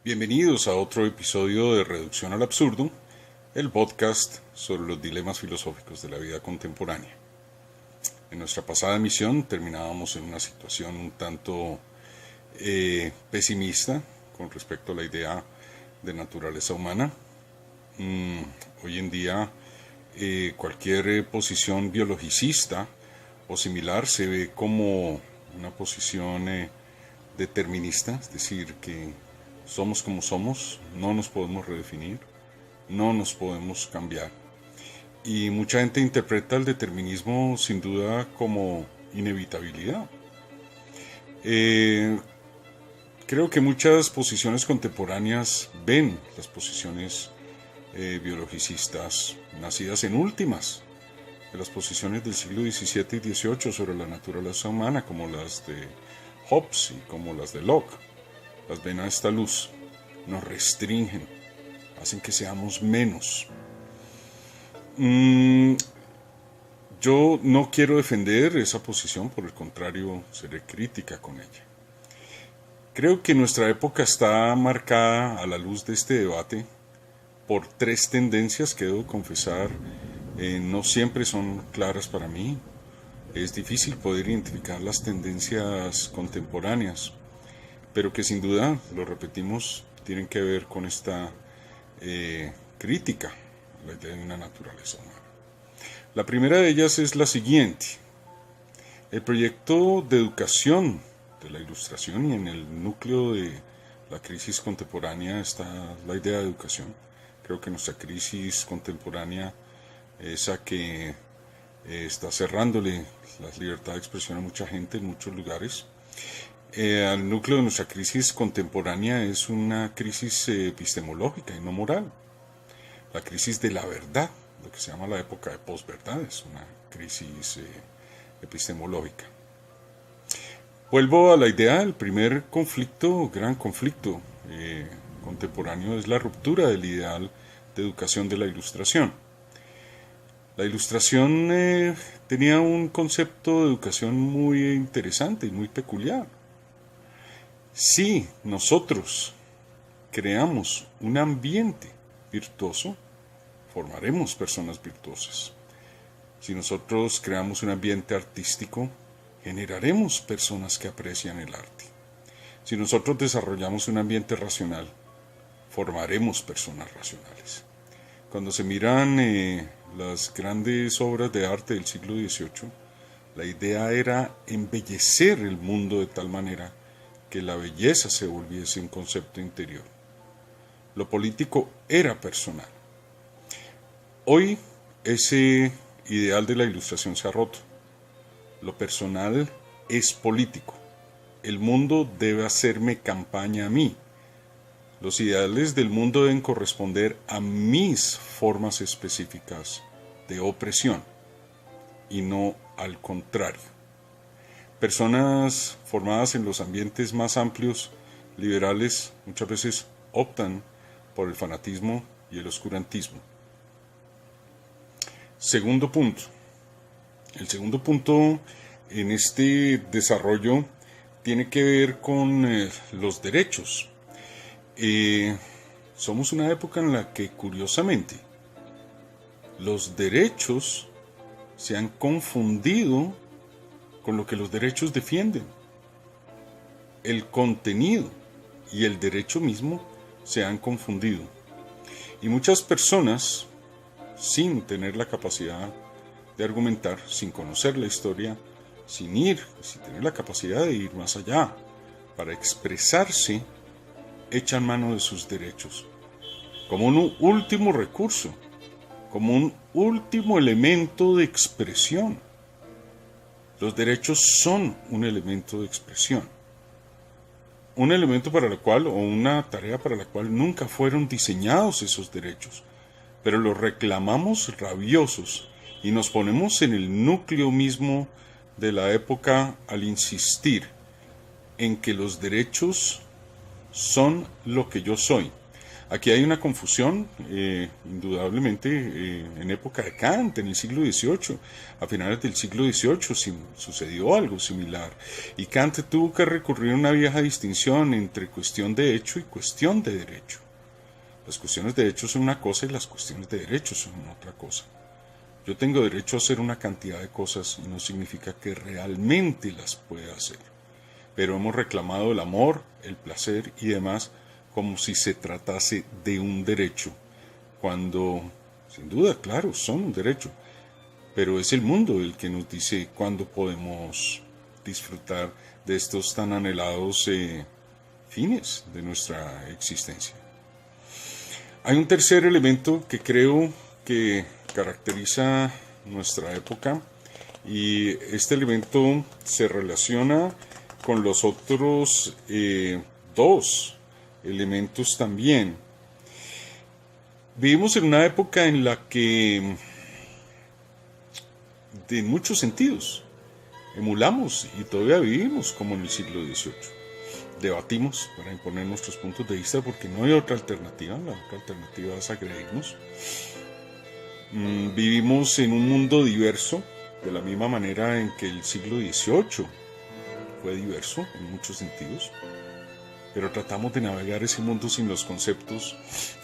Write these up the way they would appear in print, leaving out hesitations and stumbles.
Bienvenidos a otro episodio de Reducción al Absurdo, el podcast sobre los dilemas filosóficos de la vida contemporánea. En nuestra pasada emisión terminábamos en una situación un tanto pesimista con respecto a la idea de naturaleza humana. Hoy en día cualquier posición biologicista o similar se ve como una posición determinista, es decir, que somos como somos, no nos podemos redefinir, no nos podemos cambiar. Y mucha gente interpreta el determinismo sin duda como inevitabilidad. Creo que muchas posiciones contemporáneas ven las posiciones biologicistas nacidas en últimas de las posiciones del siglo XVII y XVIII sobre la naturaleza humana, como las de Hobbes y como las de Locke. Las ven a esta luz, nos restringen, hacen que seamos menos. Yo no quiero defender esa posición, por el contrario, seré crítica con ella. Creo que nuestra época está marcada a la luz de este debate por tres tendencias que debo confesar no siempre son claras para mí. Es difícil poder identificar las tendencias contemporáneas, pero que sin duda, lo repetimos, tienen que ver con esta crítica a la idea de una naturaleza humana. La primera de ellas es la siguiente. El proyecto de educación de la Ilustración, y en el núcleo de la crisis contemporánea está la idea de educación. Creo que nuestra crisis contemporánea, esa que está cerrándole la libertad de expresión a mucha gente en muchos lugares, al núcleo de nuestra crisis contemporánea es una crisis epistemológica y no moral. La crisis de la verdad, lo que se llama la época de posverdad, es una crisis epistemológica. Vuelvo a la idea, el primer conflicto, gran conflicto contemporáneo es la ruptura del ideal de educación de la Ilustración. La Ilustración tenía un concepto de educación muy interesante y muy peculiar. Si nosotros creamos un ambiente virtuoso, formaremos personas virtuosas. Si nosotros creamos un ambiente artístico, generaremos personas que aprecian el arte. Si nosotros desarrollamos un ambiente racional, formaremos personas racionales. Cuando se miran las grandes obras de arte del siglo XVIII, la idea era embellecer el mundo de tal manera que la belleza se volviese un concepto interior. Lo político era personal. Hoy ese ideal de la Ilustración se ha roto. Lo personal es político. El mundo debe hacerme campaña a mí. Los ideales del mundo deben corresponder a mis formas específicas de opresión y no al contrario. Personas formadas en los ambientes más amplios, liberales, muchas veces optan por el fanatismo y el oscurantismo. Segundo punto. El segundo punto en este desarrollo tiene que ver con los derechos. Somos una época en la que, curiosamente, los derechos se han confundido con lo que los derechos defienden. El contenido y el derecho mismo se han confundido. Y muchas personas, sin tener la capacidad de argumentar, sin conocer la historia, sin tener la capacidad de ir más allá, para expresarse, echan mano de sus derechos, como un último recurso, como un último elemento de expresión. Los derechos son un elemento de expresión, un elemento para el cual, o una tarea para la cual nunca fueron diseñados esos derechos, pero los reclamamos rabiosos y nos ponemos en el núcleo mismo de la época al insistir en que los derechos son lo que yo soy. Aquí hay una confusión, indudablemente, en época de Kant, en el siglo XVIII. A finales del siglo XVIII sucedió algo similar. Y Kant tuvo que recurrir a una vieja distinción entre cuestión de hecho y cuestión de derecho. Las cuestiones de hecho son una cosa y las cuestiones de derecho son otra cosa. Yo tengo derecho a hacer una cantidad de cosas y no significa que realmente las pueda hacer. Pero hemos reclamado el amor, el placer y demás como si se tratase de un derecho, cuando, sin duda, claro, son un derecho, pero es el mundo el que nos dice cuándo podemos disfrutar de estos tan anhelados fines de nuestra existencia. Hay un tercer elemento que creo que caracteriza nuestra época, y este elemento se relaciona con los otros dos elementos también. Vivimos en una época en la que, en muchos sentidos, emulamos y todavía vivimos como en el siglo XVIII. Debatimos para imponer nuestros puntos de vista porque no hay otra alternativa. La otra alternativa es agredirnos. Vivimos en un mundo diverso, de la misma manera en que el siglo XVIII fue diverso en muchos sentidos, pero tratamos de navegar ese mundo sin los conceptos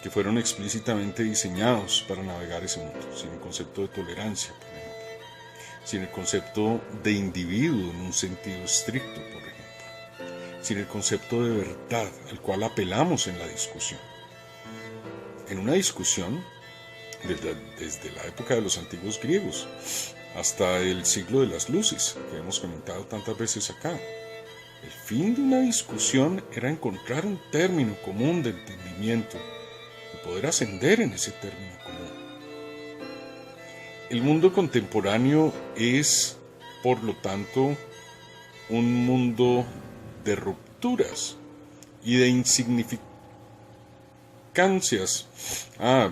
que fueron explícitamente diseñados para navegar ese mundo, sin el concepto de tolerancia, por ejemplo, sin el concepto de individuo en un sentido estricto, por ejemplo, sin el concepto de verdad al cual apelamos en la discusión. En una discusión, desde la época de los antiguos griegos hasta el siglo de las luces, que hemos comentado tantas veces acá, el fin de una discusión era encontrar un término común de entendimiento y poder ascender en ese término común. El mundo contemporáneo es, por lo tanto, un mundo de rupturas y de insignificancias.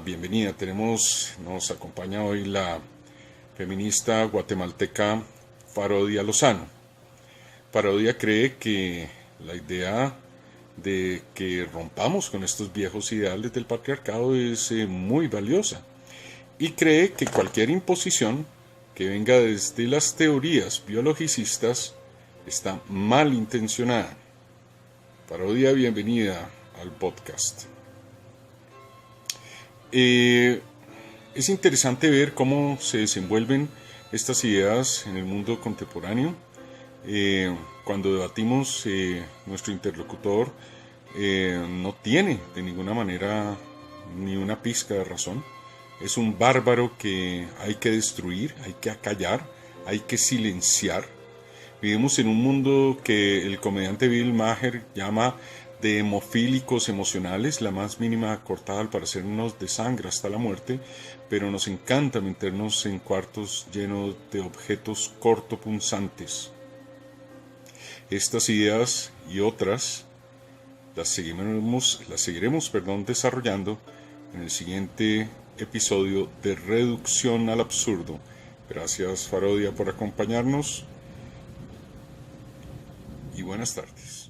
Bienvenida, nos acompaña hoy la feminista guatemalteca Farodia Lozano. Farodia cree que la idea de que rompamos con estos viejos ideales del patriarcado es muy valiosa y cree que cualquier imposición que venga desde las teorías biologicistas está mal intencionada. Farodia, bienvenida al podcast. Es interesante ver cómo se desenvuelven estas ideas en el mundo contemporáneo. Cuando debatimos, nuestro interlocutor no tiene de ninguna manera ni una pizca de razón. Es un bárbaro que hay que destruir, hay que acallar, hay que silenciar. Vivimos en un mundo que el comediante Bill Maher llama de hemofílicos emocionales, la más mínima cortada al parecer nos desangra hasta la muerte, pero nos encanta meternos en cuartos llenos de objetos cortopunzantes. Estas ideas y otras las seguiremos desarrollando en el siguiente episodio de Reducción al Absurdo. Gracias, Farodia, por acompañarnos y buenas tardes.